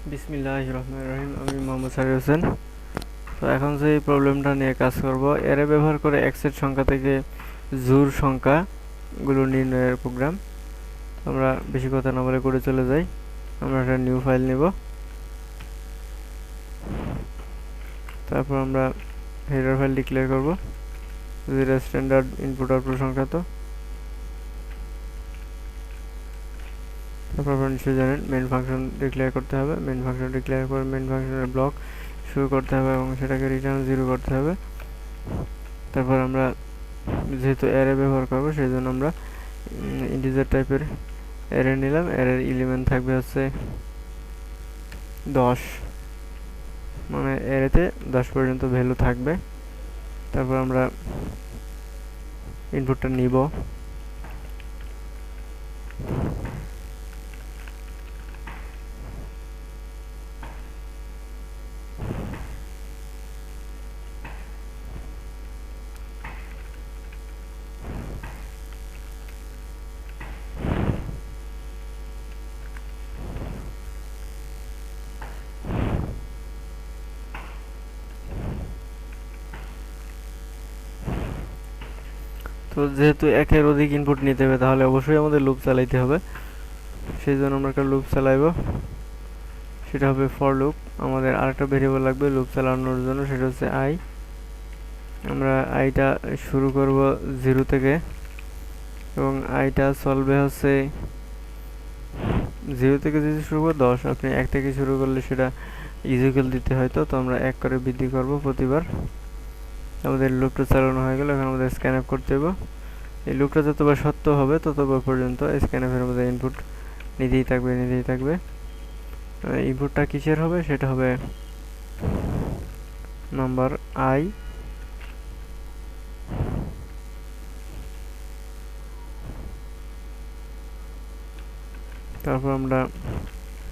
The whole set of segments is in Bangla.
বিসমিল্লাহির রহমানির রহিম। আমি মোহাম্মদ সারির হোসেন। তো এখন যে প্রবলেমটা নিয়ে কাজ করব, অ্যারে ব্যবহার করে এক সেট সংখ্যা থেকে জোড় সংখ্যাগুলো নির্ণয়ের প্রোগ্রাম। আমরা বেশি কথা না বলে করে চলে যাই। আমরা একটা নিউ ফাইল নেব। তারপর আমরা হেডার ফাইল ডিক্লেয়ার করব, যেটা স্ট্যান্ডার্ড ইনপুট আউটপুট সংক্রান্ত। তারপর আপনারা নিশ্চয়ই জানেন মেন ফাংশন ডিক্লেয়ার করতে হবে। মেন ফাংশন ডিক্লেয়ার করে মেন ফাংশনের ব্লক শুরু করতে হবে এবং সেটাকে রিটার্ন 0 করতে হবে। তারপর আমরা যেহেতু অ্যারে ব্যবহার করব, সেই জন্য আমরা ইন্টিজার টাইপের অ্যারে নিলাম। অ্যারের এলিমেন্ট থাকবে হচ্ছে 10, মানে অ্যারেতে 10 পর্যন্ত ভ্যালু থাকবে। তারপর আমরা ইনপুটটা নিব। তো যেহেতু একের অধিক ইনপুট নিতে হবে, তাহলে অবশ্যই আমাদের লুপ চালাইতে হবে। সেই জন্য আমরা একটা লুপ চালাইব, সেটা হবে ফর লুপ। আমাদের আরেকটা ভেরিয়েবল লাগবে লুপ চালানোর জন্য, সেটা হচ্ছে আই। আমরা আইটা শুরু করব 0 থেকে এবং আইটা চলবে হচ্ছে 0 থেকে যদি শুরু করব 10, আপনি 1 থেকে শুরু করলে সেটা ইকুয়াল দিতে হয়। তো আমরা 1 করে বৃদ্ধি করব প্রতিবার। আমাদের লুপটা চালানো হয়ে গেল। এখন আমাদের স্ক্যান আপ করতে হবে। এই লুপটা যতবার সত্য হবে ততবার পর্যন্ত স্ক্যান আপের মধ্যে ইনপুট নিতেই থাকবে। ইনপুটটা কিসের হবে, সেটা হবে নাম্বার আই। তারপর আমরা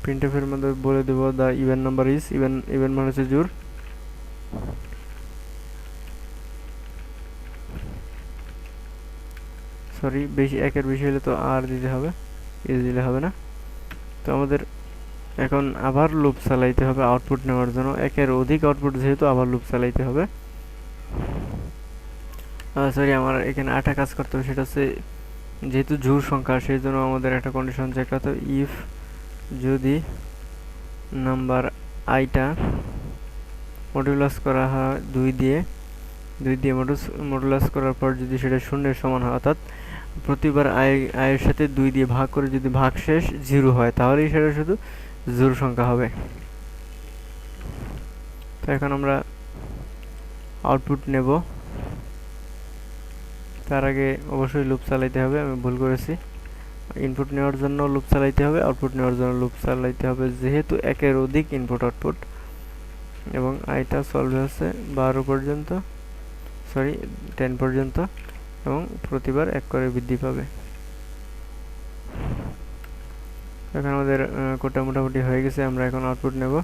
প্রিন্টএফের মধ্যে বলে দেব the even number is even. Even মানে হচ্ছে জোড়। সরি, বেশি একের বেশি হলে তো আর দিতে হবে, ইজ দিলে হবে না। তো আমাদের এখন আবার লুপ চালাইতে হবে আউটপুট নেওয়ার জন্য। একের অধিক আউটপুট যেহেতু আবার লুপ চালাইতে হবে। সরি, আমার এখানে আরেকটা কাজ করতে হবে, সেটা হচ্ছে যেহেতু জোড় সংখ্যা, সেই জন্য আমাদের একটা কন্ডিশন চেক করতে হবে। ইফ যদি নাম্বার আইটা মডুলাস করা হয় 2 দিয়ে মডুলাস করার পর যদি সেটা শূন্যের সমান হয়, অর্থাৎ প্রতিবার আয়ের সাথে 2 দিয়ে ভাগ করে যদি ভাগশেষ 0 হয়, তাহলেই সেটা শুধু জোড় সংখ্যা হবে। তো এখন আমরা আউটপুট নেব। তার আগে অবশ্যই লুপ চালাইতে হবে, আমি ভুল করেছি। ইনপুট নেওয়ার জন্য লুপ চালাইতে হবে, আউটপুট নেওয়ার জন্য লুপ চালাইতে হবে, যেহেতু একের অধিক ইনপুট আউটপুট। এবং আইটা সলভ হচ্ছে 12 পর্যন্ত, সরি 10 পর্যন্ত, এবং প্রতিবার 1 করে বৃদ্ধি পাবে। এখন আমাদের কোডটা মোটামুটি হয়ে গেছে। আমরা এখন আউটপুট নেব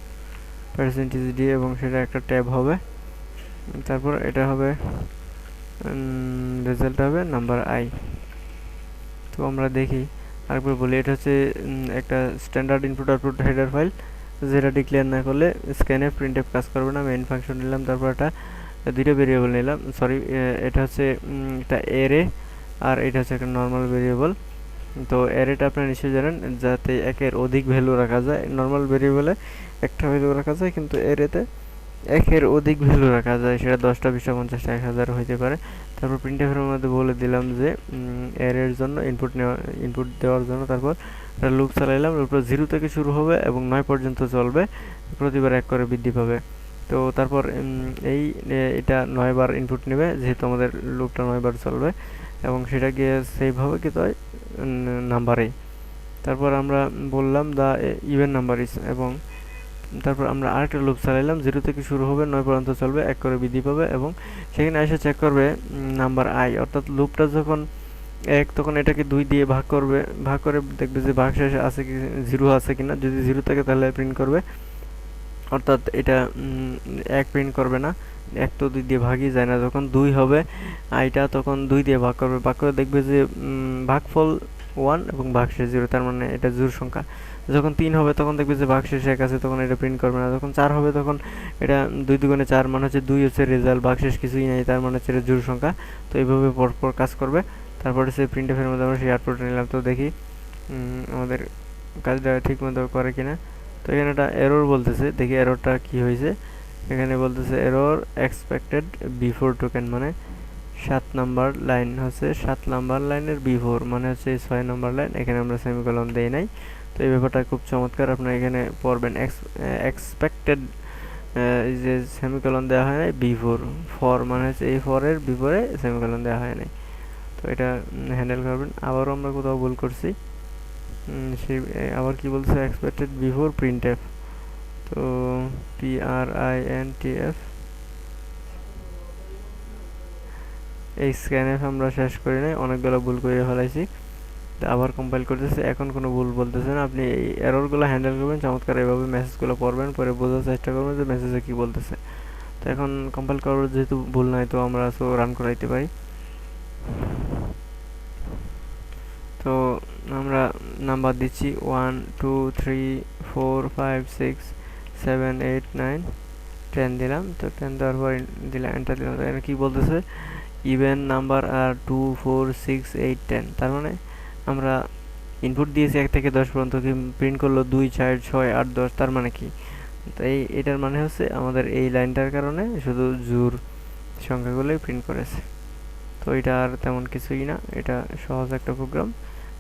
%d এবং সেটা একটা ট্যাব হবে। তারপর এটা হবে রেজাল্ট হবে নাম্বার আই। তো আমরা দেখি আরেকবার বলি, এটা হচ্ছে একটা standard input output header file, যেটা ডিক্লেয়ার না করলে স্ক্যানে প্রিন্টএফ কাজ করবে না। মেইন ফাংশন নিলাম, তারপর একটা দুইটা ভেরিয়েবল নিলাম। সরি, এটা হচ্ছে একটা অ্যারে, আর এটা হচ্ছে একটা নর্মাল ভেরিয়েবল। তো অ্যারেটা আপনারা নিশ্চয়ই জানেন, যাতে একের অধিক ভ্যালু রাখা যায়। নর্মাল ভেরিয়েবলে একটা ভ্যালু রাখা যায়, কিন্তু অ্যারেতে একের অধিক ভ্যালু রাখা যায়, সেটা 10টা 20টা 50টা 1000 হইতে পারে। তারপর প্রিন্টএফের মধ্যে বলে দিলাম যে অ্যারের জন্য ইনপুট দেওয়ার জন্য। তারপর লুপ চালাইলাম। লুপটা 0 থেকে শুরু হবে এবং 9 পর্যন্ত চলবে, প্রতিবার 1 করে বৃদ্ধি পাবে। তো তারপর এটা 9 বার ইনপুট নেবে, যেহেতু আমাদের লুপটা 9 বার চলবে, এবং সেটা গিয়ে সেভ হবে কিন্তু নাম্বারে। তারপর আমরা বললাম দা ইভেন নাম্বার ইজ, এবং তারপর আমরা আরেকটা লুপ চালাইলাম। 0 থেকে শুরু হবে, 9 পর্যন্ত চলবে, 1 করে বৃদ্ধি পাবে, এবং সেখানে এসে চেক করবে নাম্বার আই। অর্থাৎ লুপটা যখন 1, তখন এটাকে 2 দিয়ে ভাগ করে দেখবে যে ভাগশেষে আছে কি 0 আছে কিনা। যদি 0 থাকে তাহলে প্রিন্ট করবে, অর্থাৎ এটা 1 প্রিন্ট করবে না। 1 তো 2 দিয়ে ভাগই যায় না। যখন 2 হবে আইটা, তখন 2 দিয়ে ভাগ করে দেখবে যে ভাগফল 1 এবং ভাগশেষ 0, তার মানে এটা জোড় সংখ্যা। যখন 3 হবে তখন দেখবে যে ভাগশেষ 1 আছে, তখন এটা প্রিন্ট করবে না। যখন 4 হবে তখন এটা 2 দুগুণে 4 মানে হচ্ছে 2 হচ্ছে রেজাল্ট, ভাগশেষ কিছুই নাই, তার মানে হচ্ছে এটা জোড় সংখ্যা। তো এইভাবে পরপর কাজ করবে। তারপরে সে প্রিন্টএফ এর মধ্যে আমরা সেই আউটপুট নিলাম। তো দেখি আমাদের কাজটা ঠিক মতো করে কিনা। তো এখানে একটা এরর বলতেছে, দেখি এররটা কি হয়েছে। এখানে বলতেছে এরর এক্সপেক্টেড বিফোর টোকেন, মানে 7 নাম্বার লাইন হচ্ছে 7 নাম্বার লাইনের বিফোর মানে হচ্ছে 6 নাম্বার লাইন, এখানে আমরা সেমিকোলন দেই নাই। তো এই ব্যাপারটা খুব চমৎকার, আপনারা এখানে পড়বেন। এক্সপেক্টেড এই যে সেমিকোলন দেওয়া হয় নাই, বিফোর ফর মানে হচ্ছে এই ফরের বিফোরে সেমিকোলন দেওয়া হয় নাই। তো এটা হ্যান্ডেল করবেন। আবারও আমরা কোথাও ভুল করছি, সেই আবার কি বলছে, এক্সপেক্টেড বিফোর প্রিন্টএফ। তো PRINTF এই স্ক্যানএফ আমরা শেষ করি নাই, অনেকগুলো ভুল করে ফেলাইছি। আবার কম্পাইল করতেছে, এখন কোনো ভুল বলতেছে না। আপনি এই এররগুলো হ্যান্ডেল করবেন চমৎকার, এভাবে মেসেজগুলো পড়বেন, পরে বোঝার চেষ্টা করবেন যে মেসেজে কি বলতেছে। তো এখন কম্পাইল করার যেহেতু ভুল নাই, তো আমরা রান করাইতে পারি। তো আমরা নাম্বার দিচ্ছি 1 2 3 4 5 6 7 8 9 10 দিলাম। তো 10 দেওয়ার পর দিলাম এন্টার দিলাম। এখানে কি বলতেছে, ইভেন নাম্বার আর 2 4 6 8 10, তার মানে আমরা ইনপুট দিয়েছি 1 থেকে 10 পর্যন্ত, প্রিন্ট করলো 2 4 6 8 10, তার মানে কি, তাই এটার মানে হচ্ছে আমাদের এই লাইনটার কারণে শুধু জোড় সংখ্যাগুলোই প্রিন্ট করেছে। তো এটা আর তেমন কিছুই না, এটা সহজ একটা প্রোগ্রাম,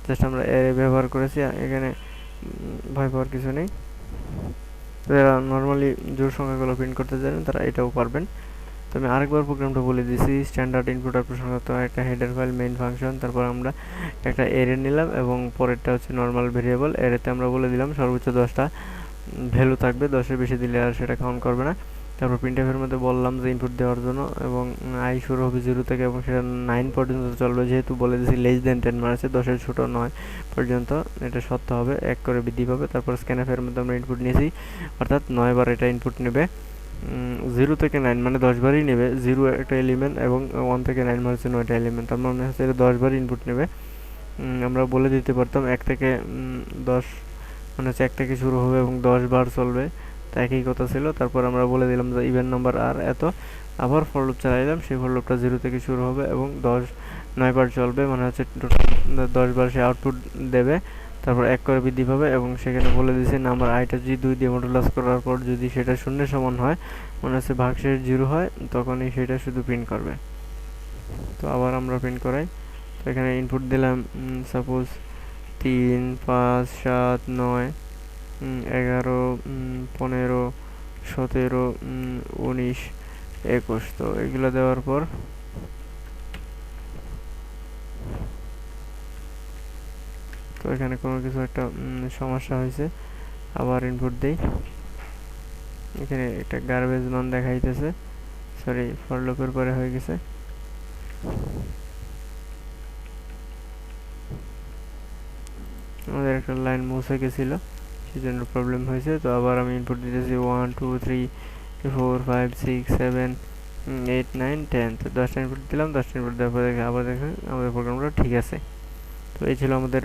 জাস্ট আমরা অ্যারে ব্যবহার করেছি। এখানে ভয় পাওয়ার কিছু নেই। যারা নর্মালি জোড় সংখ্যাগুলো প্রিন্ট করতে জানেন তারা এটাও পারবেন। তো আমি আরেকবার প্রোগ্রামটা বলে দিয়েছি। স্ট্যান্ডার্ড ইনপুট আউটপুট সংক্রান্ত একটা হেডার ফাইল, মেইন ফাংশন, তারপর আমরা একটা এরে নিলাম এবং পরেরটা হচ্ছে নর্মাল ভেরিয়েবল। এরেতে আমরা বলে দিলাম সর্বোচ্চ 10টা ভ্যালু থাকবে, 10-এর বেশি দিলে আর সেটা কাউন্ট করবে না। তারপর প্রিন্টএফের মধ্যে বললাম যে ইনপুট দেওয়ার জন্য, এবং আই শুরু হবে 0 থেকে এবং সেটা 9 পর্যন্ত চলবে, যেহেতু বলে দিয়েছি লেস দেন 10 মানে আছে 10-এর ছোট 9 পর্যন্ত এটা সত্য হবে, 1 করে বৃদ্ধি পাবে। তারপর স্ক্যানএফের মধ্যে আমরা ইনপুট নিয়েছি, অর্থাৎ 9 বার এটা ইনপুট নেবে। 0 থেকে 9 মানে 10 বারই নেবে, 0 একটা এলিমেন্ট এবং 1 থেকে 9 মানে হচ্ছে 9টা এলিমেন্ট, তার মানে হচ্ছে এটা 10 বার ইনপুট নেবে। আমরা বলে দিতে পারতাম 1 থেকে 10 মানে হচ্ছে 1 থেকে শুরু হবে এবং 10 বার চলবে, তো একই কথা ছিল। তারপর আমরা বলে দিলাম যে ইভেন নাম্বার আর এত, আবার ফর লুপ চালাইলাম, সেই ফর লুপটা 0 থেকে শুরু হবে এবং 9 বার চলবে, মানে হচ্ছে টোটাল 10 বার সে আউটপুট দেবে। তারপর 1 করে বৃদ্ধি পাবে এবং সেখানে বলে দিয়েছে নাম্বার আইটা যদি 2 দিয়ে মডুলাস করার পর যদি সেটা শূন্যের সমান হয়, মনে হচ্ছে ভাগশেষ 0 হয়, তখনই সেটা শুধু প্রিন্ট করবে। তো আবার আমরা প্রিন্ট করাই। তো এখানে ইনপুট দিলাম সাপোজ 3 5 7 9 11 15 17 19 21। তো এগুলো দেওয়ার পর তো এখানে কোনো কিছু একটা সমস্যা হয়েছে, আবার ইনপুট দেই। এখানে একটা গার্বেজ মান দেখাইতেছে, সরি ফর লুপের পরে হয়ে গেছে। আমাদের একটা লাইন মুছে গেছিল, সেই জন্য প্রবলেম হয়েছে। তো আবার আমি ইনপুট দিতেছি 1 2 3 4 5 6 7 8 9 10। তো 10টা ইনপুট দিলাম, 10টা ইনপুট দেওয়ার পরে আবার দেখেন আমাদের প্রোগ্রামটা ঠিক আছে। তো এই ছিল আমাদের